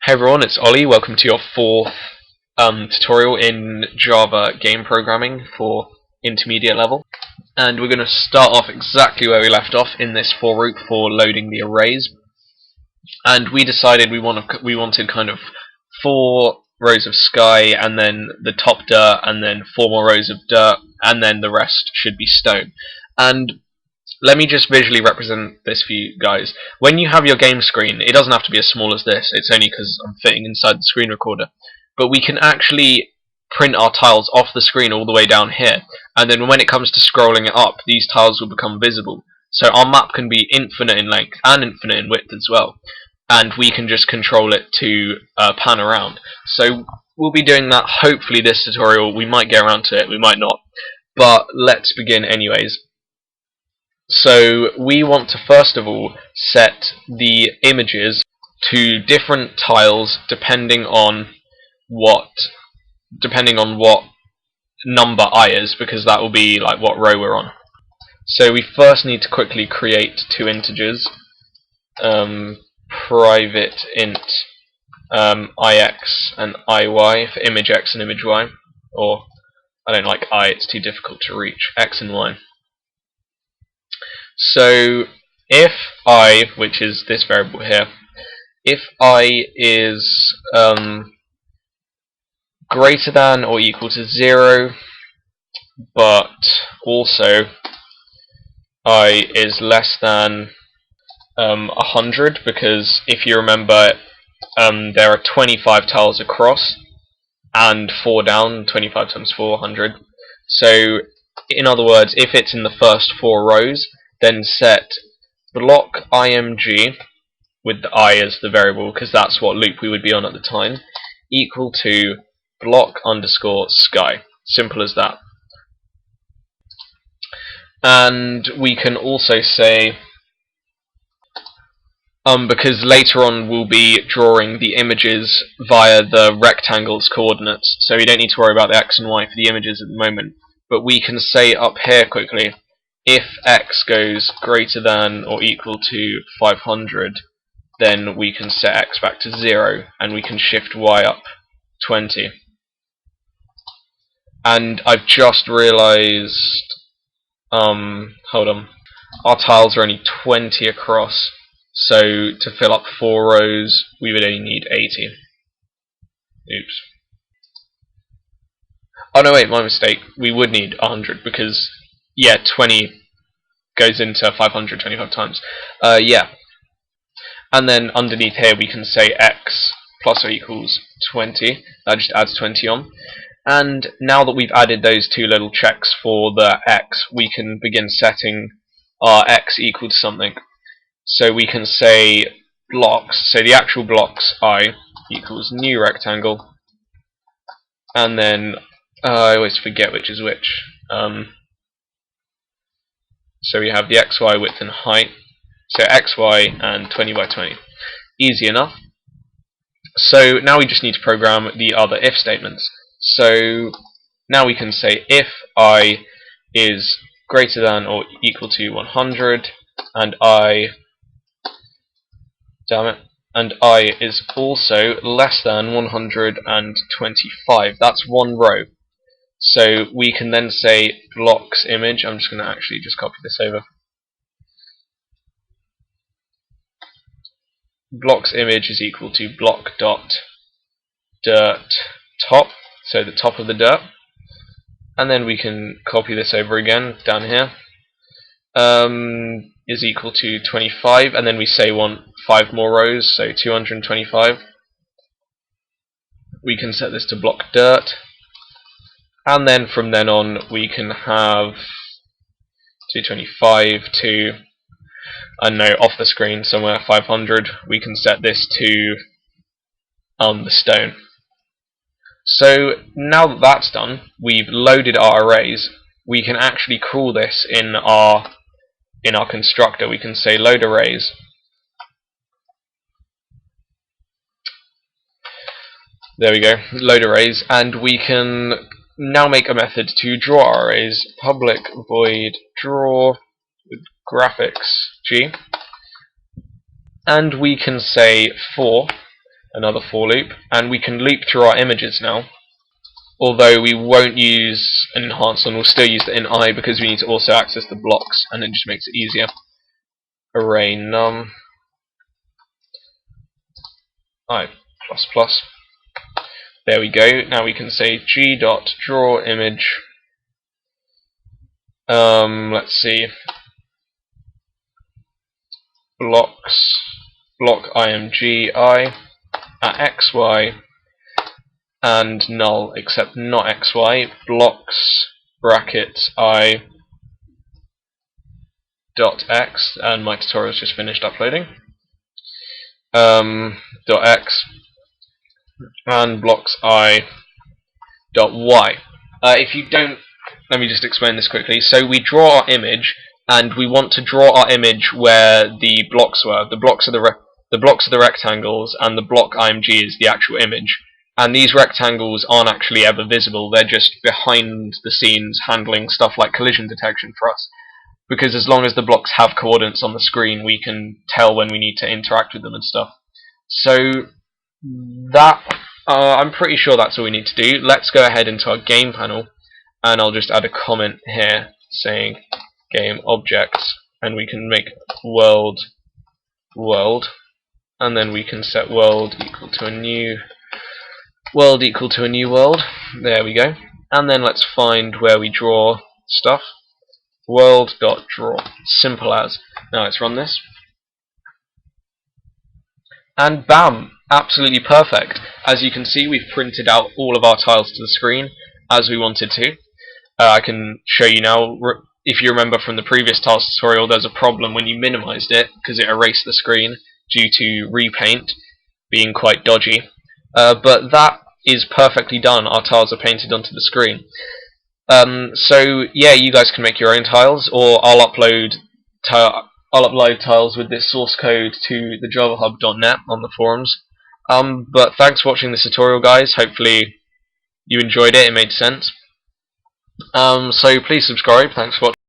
Hey everyone, it's Ollie. Welcome to your fourth tutorial in Java game programming for intermediate level. And we're going to start off exactly where we left off in this for loop for loading the arrays. And we decided we wanted kind of 4 rows of sky, and then the top dirt, and then 4 more rows of dirt, and then the rest should be stone. And let me just visually represent this for you guys. When you have your game screen, it doesn't have to be as small as this, it's only because I'm fitting inside the screen recorder, but we can actually print our tiles off the screen all the way down here, and then when it comes to scrolling it up, these tiles will become visible. So our map can be infinite in length and infinite in width as well, and we can just control it to pan around. So we'll be doing that hopefully this tutorial. We might get around to it, we might not, but let's begin anyways. So we want to first of all set the images to different tiles depending on what number I is, because that will be like what row we're on. So we first need to quickly create 2 integers, private int ix and iy for image x and image y, or I don't like I, it's too difficult to reach, x and y. So if I, which is this variable here, if I is greater than or equal to 0, but also I is less than 100, because if you remember, there are 25 tiles across and 4 down, 25 times 4, 100. So in other words, if it's in the first 4 rows, then set block img, with the I as the variable, because that's what loop we would be on at the time, equal to block underscore sky. Simple as that. And we can also say, because later on we'll be drawing the images via the rectangle's coordinates, so we don't need to worry about the x and y for the images at the moment, but we can say up here quickly, if x goes greater than or equal to 500, then we can set x back to 0, and we can shift y up 20. And I've just realised, hold on, our tiles are only 20 across, so to fill up 4 rows we would only need 80. Oops. Oh no, wait, my mistake, we would need 100, because yeah, 20 goes into 500 25 times. Yeah. And then underneath here we can say x plus or equals 20. That just adds 20 on. And now that we've added those 2 little checks for the x, we can begin setting our x equal to something. So we can say blocks, so the actual blocks I equals new rectangle, and then I always forget which is which. So we have the xy width and height, so xy and 20 by 20. Easy enough. So now we just need to program the other if statements. So now we can say if I is greater than or equal to 100, and I is also less than 125. That's 1 row. So we can then say blocks image. I'm just going to actually just copy this over. Blocks image is equal to block dot dirt top, so the top of the dirt, and then we can copy this over again down here. Is equal to 25, and then we say want 5 more rows, so 225. We can set this to block dirt. And then from then on we can have 225 to, I don't know, off the screen somewhere, 500. We can set this to the stone. So now that that's done, we've loaded our arrays. We can actually call this in our constructor. We can say load arrays. There we go, load arrays, and we can now make a method to draw our arrays. Public void draw with graphics g, and we can say for another for loop, and we can loop through our images now. Although we won't use an enhance one, we'll still use the int I because we need to also access the blocks, and it just makes it easier. Array num I plus plus. There we go. Now we can say g.drawImage. Let's see. Blocks block img I at xy and null, except not xy. Blocks bracket I dot x, and my tutorial's just finished uploading. Dot x and blocks I dot y. If you don't, let me just explain this quickly. So we draw our image, and we want to draw our image where the blocks were. The blocks are the rectangles, and the block img is the actual image. And these rectangles aren't actually ever visible. They're just behind the scenes, handling stuff like collision detection for us. Because as long as the blocks have coordinates on the screen, we can tell when we need to interact with them and stuff. So that I'm pretty sure that's all we need to do. Let's go ahead into our game panel, and I'll just add a comment here saying game objects, and we can make world, and then we can set world equal to a new world. There we go. And then let's find where we draw stuff. World.draw. Simple as. Now let's run this. And bam! Absolutely perfect. As you can see, we've printed out all of our tiles to the screen as we wanted to. I can show you now. If you remember from the previous tiles tutorial, there's a problem when you minimized it because it erased the screen due to repaint being quite dodgy. But that is perfectly done. Our tiles are painted onto the screen. So yeah, you guys can make your own tiles, or I'll upload tiles with this source code to TheJavaHub.net on the forums. But thanks for watching this tutorial, guys. Hopefully you enjoyed it. It made sense. So please subscribe. Thanks for watching.